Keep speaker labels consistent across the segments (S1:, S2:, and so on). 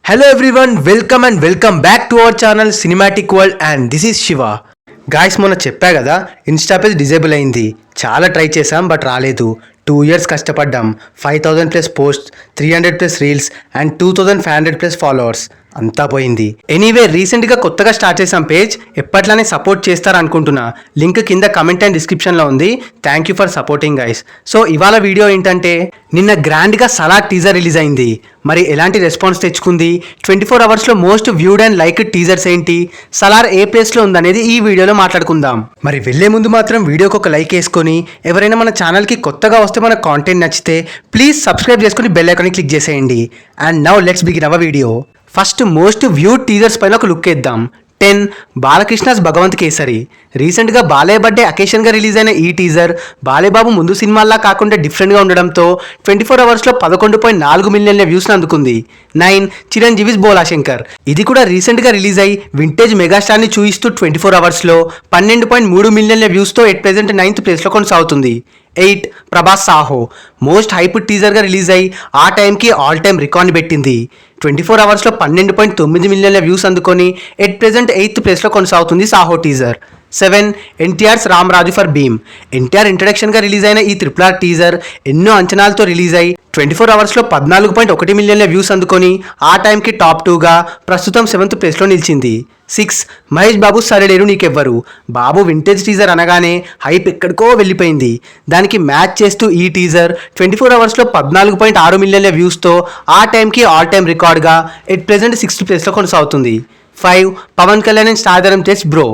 S1: Hello everyone, welcome back to our channel Cinematic World and this is Shiva. Guys మొన్న చెప్పా కదా Insta page disable అయింది. చాలా try చేసాం బట్ రాలేదు. 2 years కష్టపడ్డాం. 5000 plus post, 300 plus reels and 2500 plus followers అంతా పోయింది. ఎనీవే రీసెంట్గా కొత్తగా స్టార్ట్ చేసాం పేజ్. ఎప్పట్లానే సపోర్ట్ చేస్తారనుకుంటున్నా. లింక్ కింద కమెంట్ అండ్ డిస్క్రిప్షన్లో ఉంది. Thank you for supporting guys. So ఇవాళ వీడియో ఏంటంటే నిన్న గ్రాండ్గా సలార్ టీజర్ రిలీజ్ అయింది. మరి ఎలాంటి రెస్పాన్స్ తెచ్చుకుంది, 24 అవర్స్లో most viewed and liked teasers ఏంటి, సలార్ ఏ ప్లేస్లో ఉందనేది ఈ వీడియోలో మాట్లాడుకుందాం. మరి వెళ్లే ముందు మాత్రం వీడియోకి ఒక లైక్ వేసుకొని ఎవరైనా మన ఛానల్కి కొత్తగా వస్తే మన కాంటెంట్ నచ్చితే ప్లీజ్ సబ్స్క్రైబ్ చేసుకొని బెల్ ఐకాన్ని క్లిక్ చేసేయండి. And now let's begin our video. First most viewed teasers పైన ఒక లుక్ వేద్దాం. 10 బాలకృష్ణస్ భగవంత్ కేసరి. రీసెంట్గా బాలయ్య బర్త్డే అకేషన్గా రిలీజ్ అయిన ఈ టీజర్ బాలేబాబు ముందు సినిమాల్లా కాకుండా డిఫరెంట్గా ఉండడంతో 24 అవర్స్లో 11.4 మిలియన్ల వ్యూస్ని అందుకుంది. 9 చిరంజీవిస్ బోలాశంకర్. ఇది కూడా రీసెంట్గా రిలీజ్ అయ్యి వింటేజ్ మెగాస్టార్ని చూయిస్తూ 24 అవర్స్లో 12.3 మిలియన్ల వ్యూస్తో ఎట్ ప్రెజెంట్ 9th ప్లేస్లో కొనసాగుతుంది. 8 ప్రభాస్ సాహో. మోస్ట్ హైప్ టీజర్గా రిలీజ్ అయ్యి ఆ టైంకి ఆల్ టైమ్ రికార్డ్ పెట్టింది. 24 అవర్స్లో 12.9 మిలియన్ల వ్యూస్ అందుకొని ఎట్ ప్రెజెంట్ 8th ప్లేస్లో కొనసాగుతుంది సాహో టీజర్. 7 ఎన్టీఆర్స్ రామరాజు ఫర్ భీమ్. ఎన్టీఆర్ ఇంట్రడక్షన్గా రిలీజ్ అయిన ఈ RRR టీజర్ ఎన్నో అంచనాలతో రిలీజ్ అయ్యి 24 అవర్స్లో 14.1 మిలియన్ల వ్యూస్ అందుకొని ఆ టైంకి టాప్ 2గా ప్రస్తుతం 7th ప్లేస్లో నిలిచింది. 6 మహేష్ బాబు సరేలేరు నీకెవ్వరు. బాబు వింటేజ్ టీజర్ అనగానే హైప్ ఎక్కడికో వెళ్ళిపోయింది. దానికి మ్యాచ్ చేస్తూ ఈ టీజర్ 24 అవర్స్లో 14.6 మిలియన్ల వ్యూస్తో ఆ టైంకి ఆల్ టైమ్ రికార్డ్గా ఎట్ ప్రెజెంట్ 6th ప్లేస్లో కొనసాగుతుంది. 5 పవన్ కళ్యాణ్ అండ్ స్టార్ టెస్ట్ బ్రో.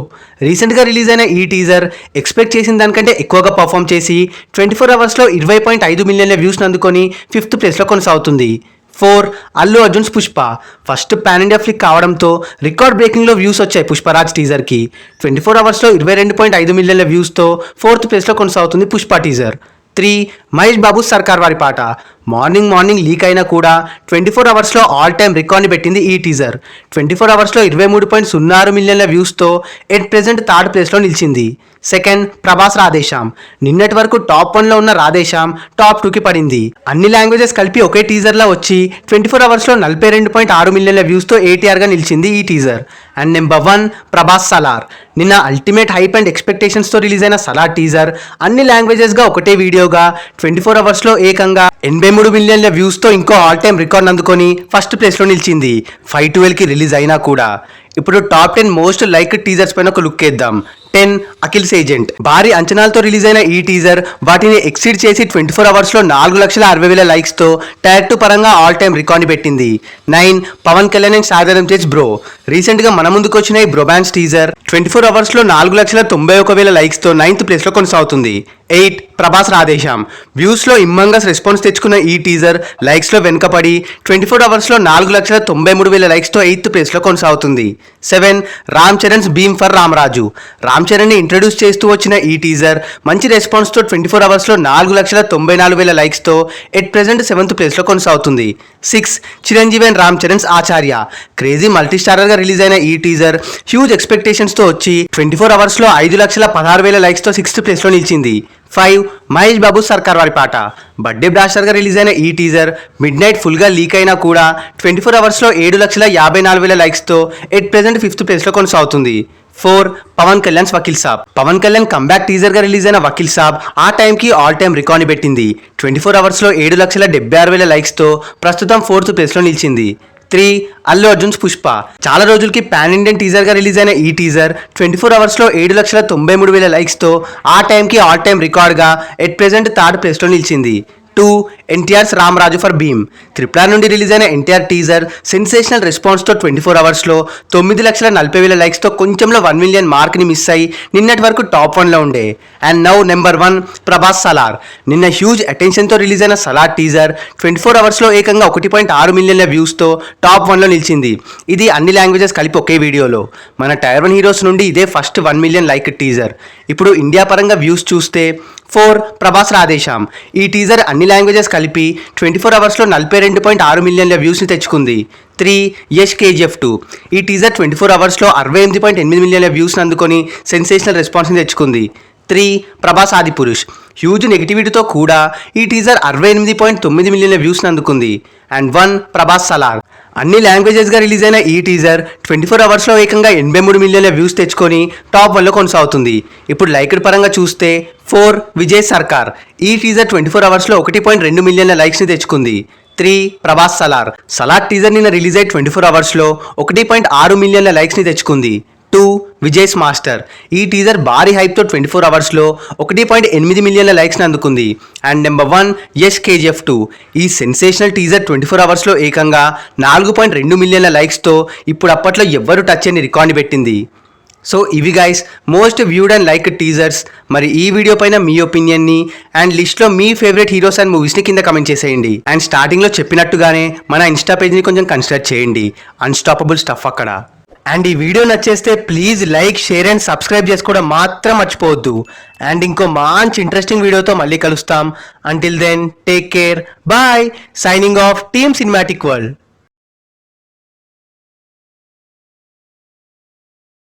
S1: రీసెంట్గా రిలీజ్ అయిన ఈ టీజర్ ఎక్స్పెక్ట్ చేసిన దానికంటే ఎక్కువగా పర్ఫామ్ చేసి 24 అవర్స్లో 20.5 మిలియన్ల వ్యూస్ని అందుకొని 5th ప్లేస్లో కొనసాగుతుంది. 4 Allu Arjun's Pushpa. First pan India flick కావడంతో రికార్డ్ బ్రేకింగ్లో వ్యూస్ వచ్చాయి పుష్పరాజ్ టీజర్కి. 24 అవర్స్లో 22.5 మిలియన్ల వ్యూస్తో 4th ప్లేస్లో కొనసాగుతుంది పుష్ప టీజర్. 3 మహేష్ బాబు సర్కార్ వారి పాట. మార్నింగ్ లీక్ అయినా కూడా 24 అవర్స్లో ఆల్ టైమ్ రికార్డ్ని పెట్టింది ఈ టీజర్. 24 అవర్స్లో 23.06 మిలియన్ల వ్యూస్తో ఎట్ ప్రెజెంట్ 3rd ప్లేస్లో నిలిచింది. 2 ప్రభాస్ రాధేశ్యామ్. నిన్నటి వరకు టాప్ 1లో ఉన్న రాధేశ్యామ్ టాప్ 2కి పడింది. అన్ని లాంగ్వేజెస్ కలిపి ఒకే టీజర్లా వచ్చి 24 అవర్స్లో 42.6 మిలియన్ల వ్యూస్తో ATRగా నిలిచింది ఈ teaser. And number 1 Prabhas Salaar. నిన్న అల్టిమేట్ హైప్ అండ్ ఎక్స్పెక్టేషన్స్తో రిలీజ్ అయిన సలార్ టీజర్ అన్ని లాంగ్వేజెస్గా ఒకటే వీడియోగా 24 అవర్స్లో ఏకంగా 83 మిలియన్ల వ్యూస్తో ఇంకో ఆల్ టైమ్ రికార్డ్ అందుకొని ఫస్ట్ ప్లేస్లో నిలిచింది. 5/12కి రిలీజ్ అయినా కూడా. ఇప్పుడు టాప్ 10 మోస్ట్ లైక్ టీజర్స్ పైన ఒక లుక్ వేద్దాం. 10 అఖిల్స్ ఏజెంట్. భారీ అంచనాలతో రిలీజ్ అయిన ఈ టీజర్ వాటిని ఎక్సీడ్ చేసి 24 అవర్స్లో 4,60,000 లైక్స్తో టైర్ 2 పరంగా ఆల్ టైమ్ రికార్డ్ పెట్టింది. 9 పవన్ కళ్యాణ్ అండ్ సాగరం తేజ్ బ్రో. రీసెంట్గా మన ముందుకు వచ్చిన ఈ బ్రోబాన్స్ టీజర్ 24 అవర్స్లో 4,91,000 లైక్స్తో 9th ప్లేస్లో కొనసాగుతుంది. 8 ప్రభాస్ రాధేశ్యామ్. వ్యూస్లో ఇమ్మంగస్ రెస్పాన్స్ తెచ్చుకున్న ఈ టీజర్ లైక్స్లో వెనుకపడి 24 అవర్స్లో 4,93,000 లైక్స్తో 8th ప్లేస్లో కొనసాగుతుంది. 7 రామ్ చరణ్స్ భీమ్ ఫర్ రామరాజు. రామ్ చరణ్ని ఇంట్రడ్యూస్ చేస్తూ వచ్చిన ఈ టీజర్ మంచి రెస్పాన్స్తో 24 అవర్స్లో 4,94,000 లైక్స్తో ఎట్ ప్రెజెంట్ 7th ప్లేస్లో కొనసాగుతుంది. 6 చిరంజీవి అండ్ రామ్ చరణ్స్ ఆచార్య. క్రేజీ మల్టీస్టారర్గా రిలీజ్ అయిన ఈ టీజర్ హ్యూజ్ ఎక్స్పెక్టేషన్స్తో వచ్చి 24 అవర్స్లో 5,16,000 లైక్స్తో 6th ప్లేస్లో నిలిచింది. 5 మహేష్ బాబు సర్కార్ వారి పాట. బర్త్డే బ్లాస్టర్గా రిలీజ్ అయిన ఈ టీజర్ మిడ్ నైట్ ఫుల్గా లీక్ అయినా కూడా 24 అవర్స్లో 7,54,000 లైక్స్తో ఎట్ ప్రెజెంట్ 5th ప్లేస్లో కొనసాగుతుంది. 4 పవన్ కళ్యాణ్ వకీల్ సాబ్. పవన్ కళ్యాణ్ కంబ్యాక్ టీజర్గా రిలీజ్ అయిన వకీల్ సాబ్ ఆ టైంకి ఆల్ టైమ్ రికార్డ్ పెట్టింది. 24 అవర్స్లో 7,76,000 లైక్స్తో ప్రస్తుతం 4th ప్లేస్లో నిలిచింది. 3 అల్లు అర్జున్స్ పుష్ప. చాలా రోజులకి పాన్ ఇండియన్ టీజర్గా రిలీజ్ అయిన ఈ టీజర్ 24 అవర్స్లో 7,93,000 లైక్స్తో ఆ టైంకి ఆల్ టైమ్ రికార్డ్గా ఎట్ ప్రెజెంట్ 3rd ప్లేస్లో నిలిచింది. 2 ఎన్టీఆర్స్ రామరాజు ఫర్ భీమ్. RRR నుండి రిలీజ్ అయిన ఎన్టీఆర్ టీజర్ సెన్సేషనల్ రెస్పాన్స్తో 24 అవర్స్లో 9,40,000 లైక్స్తో కొంచెంలో 1 మిలియన్ మార్క్ని మిస్ అయ్యి నిన్నటి వరకు టాప్ 1లో ఉండే. And now number 1 Prabhas Salaar. నిన్న హ్యూజ్ అటెన్షన్తో రిలీజ్ అయిన సలార్ టీజర్ 24 అవర్స్లో ఏకంగా 1.6 మిలియన్ల వ్యూస్తో టాప్ 1లో నిలిచింది. ఇది అన్ని లాంగ్వేజెస్ కలిపి ఒకే వీడియోలో. మన టైర్ 1 హీరోస్ నుండి ఇదే ఫస్ట్ 1 మిలియన్ లైక్ టీజర్. ఇప్పుడు ఇండియా పరంగా వ్యూస్ చూస్తే 4 ప్రభాస్ రాధేశ్యామ్. ఈ టీజర్ అన్ని లాంగ్వేజెస్ కలిపి 24 అవర్స్లో 42.6 మిలియన్ల వ్యూస్ని తెచ్చుకుంది. 3 యష్ KGF 2. ఈ టీజర్ 24 అవర్స్లో 68.8 మిలియన్ల వ్యూస్ని అందుకొని సెన్సేషనల్ రెస్పాన్స్ని తెచ్చుకుంది. 3 ప్రభాస్ ఆదిపురుష్. హ్యూజ్ నెగిటివిటీతో కూడా ఈ టీజర్ 68.9 మిలియన్ల వ్యూస్ని అందుకుంది. అండ్ 1 ప్రభాస్ సలార్. అన్ని లాంగ్వేజెస్గా రిలీజ్ అయిన ఈ టీజర్ 24 అవర్స్లో ఏకంగా 83 మిలియన్ల వ్యూస్ తెచ్చుకొని టాప్ 1లో కొనసాగుతుంది. ఇప్పుడు లైక్డ్ పరంగా చూస్తే 4 విజయ్ సర్కార్. ఈ టీజర్ 24 అవర్స్లో 1.2 మిలియన్ల లైక్స్ని తెచ్చుకుంది. 3 ప్రభాస్ సలార్ టీజర్ నిన్న రిలీజ్ అయ్యి 24 అవర్స్లో 1.6 మిలియన్ల లైక్స్ని తెచ్చుకుంది. 2 విజయ్స్ మాస్టర్. ఈ టీజర్ భారీ హైప్తో 24 అవర్స్లో 1.8 మిలియన్ల లైక్స్ని అందుకుంది. And number 1 Yash KGF 2. ఈ సెన్సేషనల్ టీజర్ 24 అవర్స్లో ఏకంగా 4.2 మిలియన్ల లైక్స్తో ఇప్పుడు అప్పట్లో ఎవ్వరూ టచ్ చేయని రికార్డ్ని పెట్టింది. సో ఇవి guys most viewed and like teasers. మరి ఈ వీడియో పైన మీ ఒపీనియన్ని అండ్ లిస్ట్లో మీ ఫేవరెట్ హీరోస్ అండ్ మూవీస్ని కింద కమెంట్ చేసేయండి. అండ్ స్టార్టింగ్లో చెప్పినట్టుగానే మన ఇన్స్టా పేజ్ని కొంచెం కన్సిడర్ చేయండి. అన్స్టాపబుల్ స్టఫ్ అక్కడ. అండ్ ఈ వీడియో నచ్చేస్తే please like, share and subscribe చేసుకోవడం మాత్రం మర్చిపోవద్దు. అండ్ ఇంకో మంచి ఇంట్రెస్టింగ్ వీడియోతో మళ్ళీ కలుస్తాం. Until then take care, bye. Signing off team cinematic world.